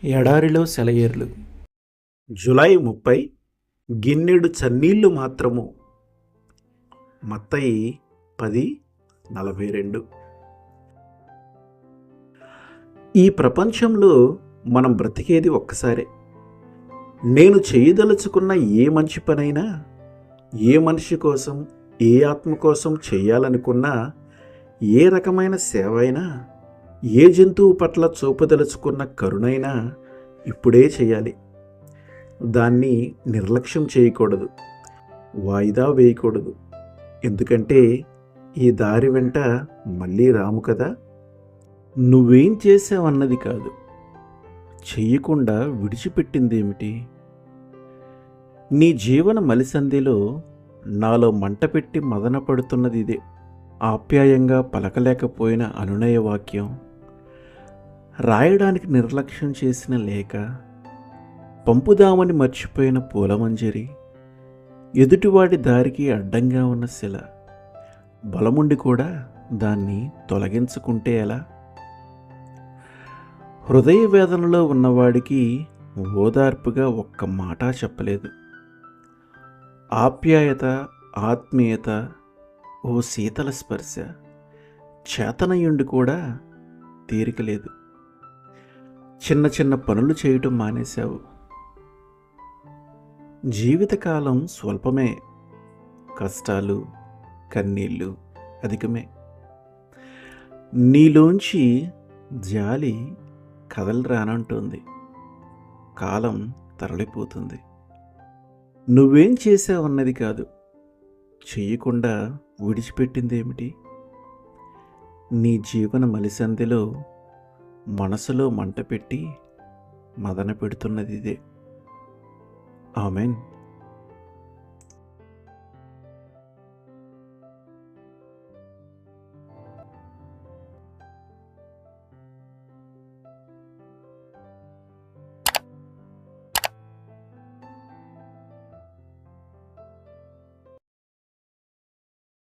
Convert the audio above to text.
ఎడారిలో సెలయేర్లు. జూలై 30. గిన్నెడు చన్నీళ్లు మాత్రము. మత్తయి 10:42. ఈ ప్రపంచంలో మనం బ్రతికేది ఒక్కసారే. నేను చేయదలుచుకున్న ఏ మంచి పనైనా, ఏ మనిషి కోసం, ఏ ఆత్మ కోసం చేయాలనుకున్నా, ఏ రకమైన సేవ అయినా, ఏ జంతువు పట్ల చూపదలుచుకున్న కరుణైనా ఇప్పుడే చేయాలి. దాన్ని నిర్లక్ష్యం చేయకూడదు, వాయిదా వేయకూడదు. ఎందుకంటే ఈ దారి వెంట మళ్ళీ రాము కదా. నువ్వేం చేసావన్నది కాదు, చెయ్యకుండా విడిచిపెట్టిందేమిటి. నీ జీవన మలిసంధిలో నాలో మంట పెట్టి మదన పడుతున్నది ఇదే. ఆప్యాయంగా పలకలేకపోయిన అనునయ వాక్యం, రాయడానికి నిర్లక్ష్యం చేసిన లేఖ, పంపుదామని మర్చిపోయిన పూలమంజరి, ఎదుటివాడి దారికి అడ్డంగా ఉన్న శిల. బలముండి కూడా దాన్ని తొలగించుకుంటే ఎలా? హృదయ వేదనలో ఉన్నవాడికి ఓదార్పుగా ఒక్క మాట చెప్పలేదు. ఆప్యాయత, ఆత్మీయత, ఓ శీతల స్పర్శ, చేతనయుండి కూడా తీరికలేదు. చిన్న చిన్న పనులు చేయటం మానేశావు. జీవితకాలం స్వల్పమే, కష్టాలు, కన్నీళ్ళు అధికమే. నీలోంచి జాలి కదలు రానంటుంది. కాలం తరలిపోతుంది. నువ్వేం చేసావన్నది కాదు, చెయ్యకుండా విడిచిపెట్టిందేమిటి. నీ జీవన మలిసంధిలో మనసులో మంట పెట్టి మదన పెడుతున్నది ఇదే. ఆమెన్.